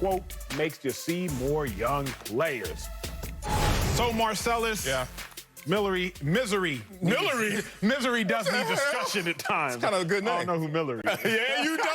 quote, makes you see more young players. So, Marcellus. Yeah. Misery does need discussion at times. It's kind of a good name. I don't know who Millery is. Yeah, you don't.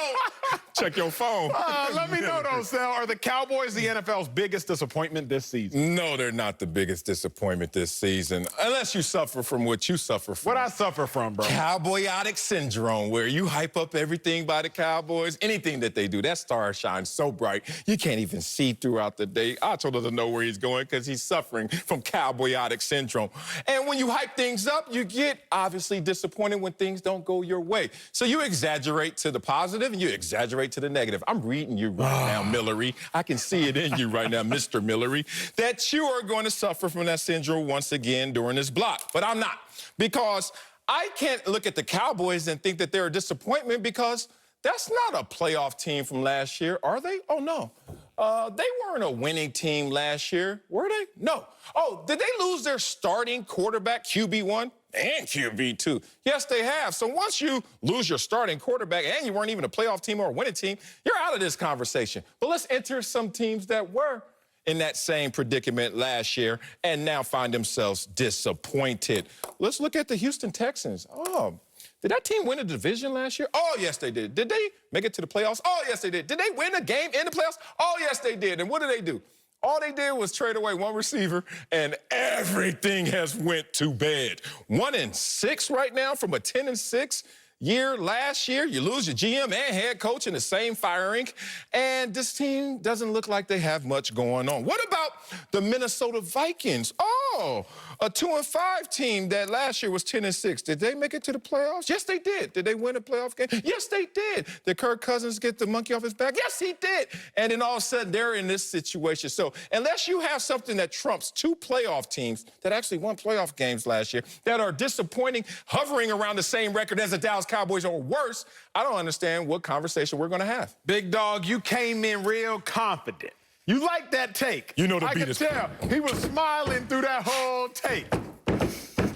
Check your phone. Let me know, though, Sal. Are the Cowboys the NFL's biggest disappointment this season? No, they're not the biggest disappointment this season, unless you suffer from what you suffer from. What I suffer from, bro? Cowboyotic syndrome, where you hype up everything by the Cowboys, anything that they do. That star shines so bright, you can't even see throughout the day. Acho doesn't know where he's going because he's suffering from cowboyotic syndrome. And when you hype things up, you get obviously disappointed when things don't go your way. So you exaggerate to the positive and you exaggerate to the negative. I'm reading you right now, Millery. I can see it in you right now, Mr. Millery, that you are going to suffer from that syndrome once again during this block. But I'm not, because I can't look at the Cowboys and think that they're a disappointment, because that's not a playoff team from last year, are they? Oh, no. They weren't a winning team last year, were they? No. Oh, did they lose their starting quarterback, QB1 and QB2? Yes, they have. So once you lose your starting quarterback and you weren't even a playoff team or a winning team, you're out of this conversation. But let's enter some teams that were in that same predicament last year and now find themselves disappointed. Let's look at the Houston Texans. Oh, did that team win a division last year? Oh, yes, they did. Did they make it to the playoffs? Oh, yes, they did. Did they win a game in the playoffs? Oh, yes, they did. And what did they do? All they did was trade away one receiver, and everything has went to bed. 1-6 right now from a 10-6 year last year. You lose your GM and head coach in the same firing, and this team doesn't look like they have much going on. What about the Minnesota Vikings? Oh, a 2-5 team that last year was 10-6. Did they make it to the playoffs? Yes, they did. Did they win a playoff game? Yes, they did. Did Kirk Cousins get the monkey off his back? Yes, he did. And then all of a sudden, they're in this situation. So unless you have something that trumps two playoff teams that actually won playoff games last year that are disappointing, hovering around the same record as the Dallas Cowboys or worse, I don't understand what conversation we're going to have. Big dog, you came in real confident. You like that take. You know the I beat could is tell. He was smiling through that whole take.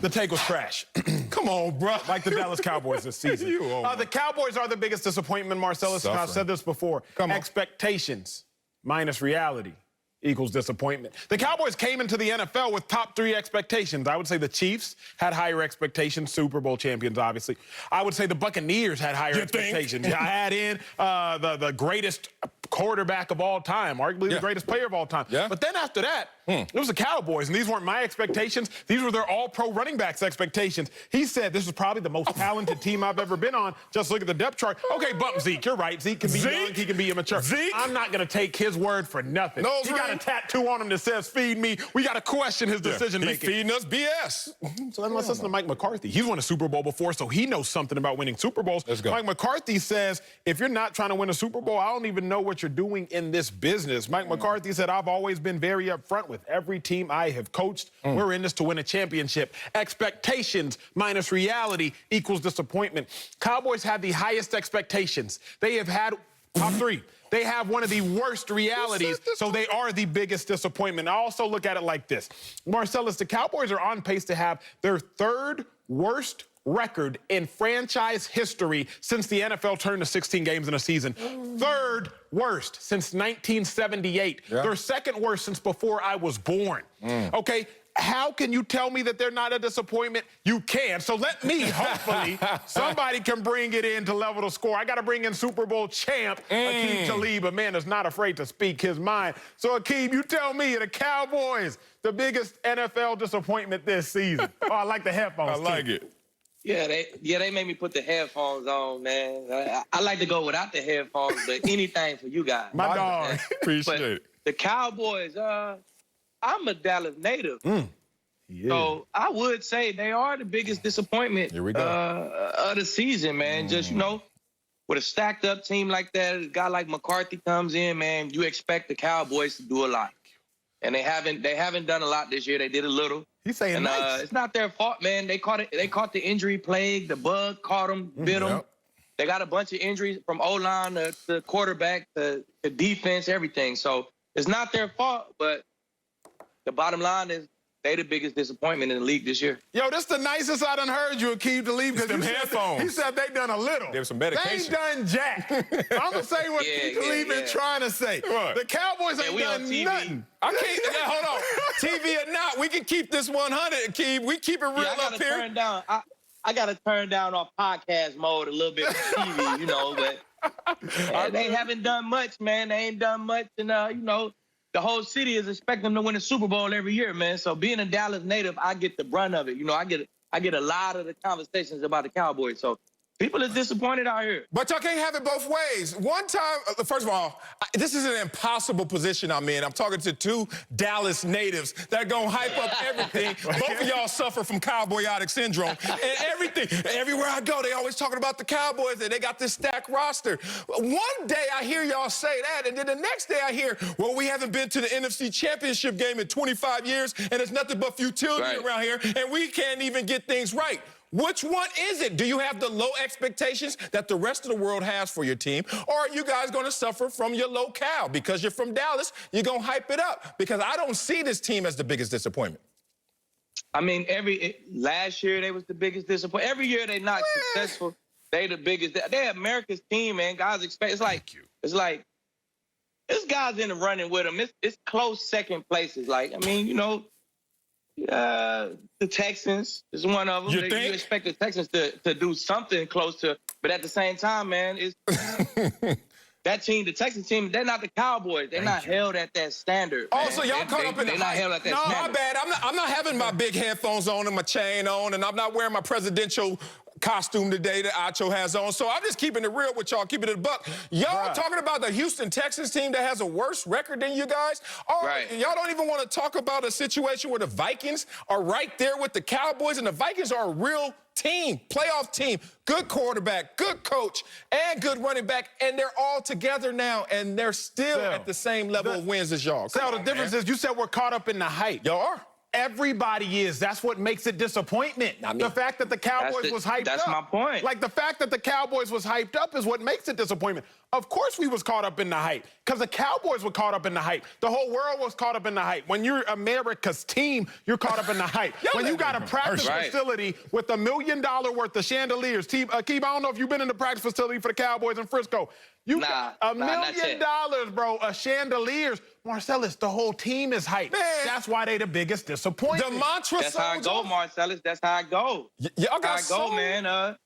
The take was trash. Come on, bro. Like the Dallas Cowboys this season. The Cowboys are the biggest disappointment, Marcellus, and I've said this before. Expectations minus reality equals disappointment. The Cowboys came into the NFL with top 3 expectations. I would say the Chiefs had higher expectations, Super Bowl champions, obviously. I would say the Buccaneers had higher expectations. I had in the greatest quarterback of all time, arguably the greatest player of all time. But then after that, it was the Cowboys, and these weren't my expectations. These were their all-pro running backs' expectations. He said this is probably the most talented team I've ever been on. Just look at the depth chart. Okay, bump Zeke. You're right. Zeke can be young. He can be immature. I'm not going to take his word for nothing. He got a tattoo on him that says, feed me. We got to question his decision-making. He's feeding us BS. So then let's listen to Mike McCarthy. He's won a Super Bowl before, so he knows something about winning Super Bowls. Let's go. Mike McCarthy says, if you're not trying to win a Super Bowl, I don't even know what you're doing in this business. Mike McCarthy said, I've always been very upfront with every team I have coached. We're in this to win a championship. Expectations minus reality equals disappointment. Cowboys have the highest expectations. They have had top 3. They have one of the worst realities, so they are the biggest disappointment. I also look at it like this. Marcellus, the Cowboys are on pace to have their 3rd worst record in franchise history since the NFL turned to 16 games in a season. 3rd worst since 1978. Their 2nd worst since before I was born. Okay? How can you tell me that they're not a disappointment? You can. So let me, hopefully, somebody can bring it in to level the score. I got to bring in Super Bowl champ Akeem Talib, a man that's not afraid to speak his mind. So, Akeem, you tell me, the Cowboys, the biggest NFL disappointment this season. Oh, I like the headphones, I like it. Yeah, they made me put the headphones on, man. I like to go without the headphones, but anything for you guys. My dog. Appreciate it. The Cowboys, I'm a Dallas native. So I would say they are the biggest disappointment of the season, man. Just, you know, with a stacked up team like that, a guy like McCarthy comes in, man, you expect the Cowboys to do a lot. And they haven't done a lot this year. They did a little. He's saying nice. It's not their fault, man. They caught the injury plague. The bug caught them, bit them. They got a bunch of injuries from O-line to quarterback to defense, everything. So it's not their fault, but the bottom line is they the biggest disappointment in the league this year. Yo, this the nicest I done heard you, Akeem, to leave, because them headphones. He said they done a little. There's some medication. They ain't done jack. I'm going to say what Khalid been trying to say. What? The Cowboys ain't done nothing. I can't, hold on. TV or not, we can keep this 100, Akeem. We keep it real up here. Turn down, I got to turn down off podcast mode a little bit for TV, you know, but they haven't done much, man. They ain't done much, and, you know, the whole city is expecting them to win a Super Bowl every year, man. So being a Dallas native, I get the brunt of it. You know, I get a lot of the conversations about the Cowboys. So people are disappointed out here. But y'all can't have it both ways. One time, first of all, this is an impossible position I'm in. I'm talking to two Dallas natives that gonna hype up everything. Both of y'all suffer from cowboyotic syndrome. And everything, everywhere I go, they always talking about the Cowboys and they got this stacked roster. One day I hear y'all say that, and then the next day I hear, well, we haven't been to the NFC Championship game in 25 years, and it's nothing but futility around here, and we can't even get things right. Which one is it? Do you have the low expectations that the rest of the world has for your team? Or are you guys going to suffer from your locale? Because you're from Dallas, you're going to hype it up. Because I don't see this team as the biggest disappointment. I mean, last year they was the biggest disappointment. Every year they not successful. They the biggest. They're America's team, man. Guys expect. It's like this guy's in the running with them. It's close second places. Like, I mean, you know. The Texans is one of them. You expect the Texans to do something close to, but at the same time, man, it's that team, the Texans team, they're not the Cowboys. They're not held at that standard. Oh, so y'all caught up in the They're not held at that standard. No, my bad. I'm not having my big headphones on and my chain on, and I'm not wearing my presidential costume today that Acho has on. So I'm just keeping it real with y'all, keeping it a buck. Y'all talking about the Houston Texans team that has a worse record than you guys? Or y'all don't even want to talk about a situation where the Vikings are right there with the Cowboys, and the Vikings are a real team, playoff team, good quarterback, good coach, and good running back, and they're all together now, and they're still at the same level of wins as y'all. So the difference is you said we're caught up in the hype. Y'all are. Everybody is. That's what makes it disappointment. The fact that the Cowboys was hyped up. That's my point. Like, the fact that the Cowboys was hyped up is what makes it disappointment. Of course we was caught up in the hype, because the Cowboys were caught up in the hype. The whole world was caught up in the hype. When you're America's team, you're caught up in the hype. When you got a practice facility with $1 million worth of chandeliers. Keeb, I don't know if you've been in the practice facility for the Cowboys in Frisco. You got $1 million, bro, of chandeliers. Marcellus, the whole team is hyped. Man. That's why they the biggest disappointment. The mantra. That's how I go, Marcellus. That's how I go. Y'all got go, man.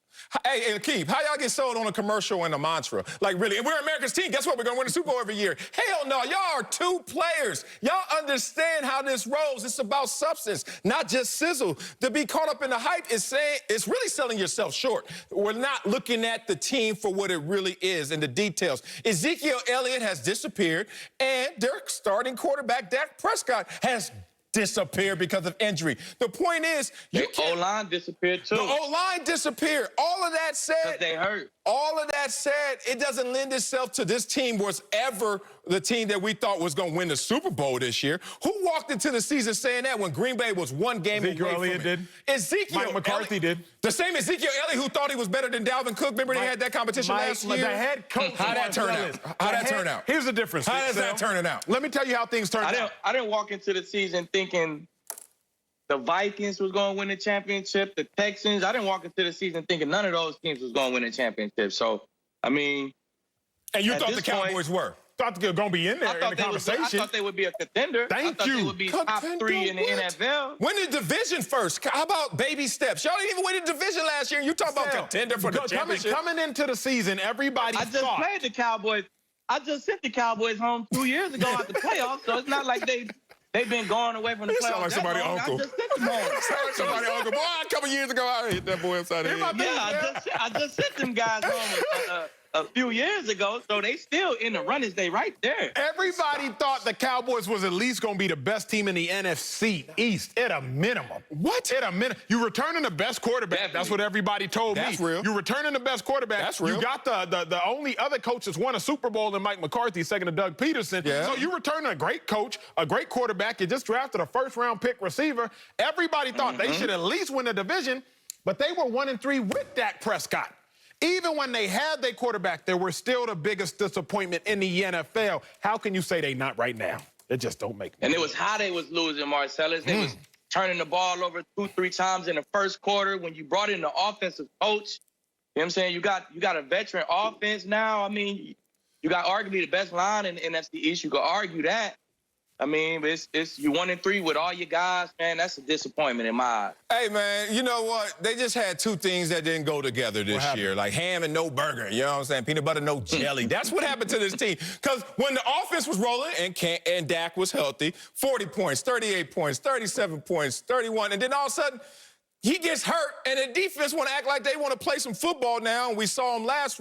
Hey, Keith, how y'all get sold on a commercial and a mantra? Like, really? And we're America's team. Guess what? We're going to win the Super Bowl every year. Hell no. Y'all are two players. Y'all understand how this rolls. It's about substance, not just sizzle. To be caught up in the hype is saying it's really selling yourself short. We're not looking at the team for what it really is and the details. Ezekiel Elliott has disappeared, and their starting quarterback, Dak Prescott, has disappear because of injury. The point is, the O-line disappeared too. The O-line disappeared. All of that said, they hurt. All of that said, it doesn't lend itself to this team was ever the team that we thought was going to win the Super Bowl this year. Who walked into the season saying that when Green Bay was one game away from it? Elliott did. Ezekiel Mike McCarthy did. The same Ezekiel Elliott who thought he was better than Dalvin Cook. Remember they had that competition last year? The head coach. How'd that turn out? How'd that turn out? Here's the difference. How is that turning out? Let me tell you how things turned out. I didn't walk into the season thinking the Vikings was going to win the championship, the Texans. I didn't walk into the season thinking none of those teams was going to win the championship. So, I mean. And you thought the Cowboys were? Thought they were going to be in there in the conversation. I thought they would be a contender. Thank you. I thought they would be top 3 in the NFL. Win the division first. How about baby steps? Y'all didn't even win the division last year. You talk about contender for the championship. Coming into the season, everybody I just played the Cowboys. I just sent the Cowboys home 2 years ago at the playoffs, so it's not like they've been going away from the playoffs. Sound like somebody's uncle. I just sent them home. Sound like somebody's uncle. Boy, a couple years ago, I hit that boy upside the head. Yeah, I just sent them guys home a few years ago, so they still in the runnings. They right there. Everybody thought the Cowboys was at least going to be the best team in the NFC East at a minimum. What? At a minimum. You returning the best quarterback. Definitely. That's what everybody told me. That's real. You returning the best quarterback. That's real. You got the only other coach that's won a Super Bowl than Mike McCarthy, second to Doug Peterson. Yeah. So you returning a great coach, a great quarterback. You just drafted a first-round pick receiver. Everybody thought they should at least win the division, but they were 1-3 with Dak Prescott. Even when they had their quarterback, they were still the biggest disappointment in the NFL. How can you say they not right now? It just don't make sense. And it was how they was losing, Marcellus. They was turning the ball over 2-3 times in the first quarter when you brought in the offensive coach. You know what I'm saying? You got a veteran offense now. I mean, you got arguably the best line in the NFC East. You could argue that. I mean, it's you 1-3 with all your guys, man. That's a disappointment in my eyes. Hey, man, you know what? They just had two things that didn't go together this year, like ham and no burger. You know what I'm saying? Peanut butter, no jelly. That's what happened to this team. Because when the offense was rolling and Dak was healthy, 40 points, 38 points, 37 points, 31, and then all of a sudden he gets hurt, and the defense want to act like they want to play some football now. And we saw him last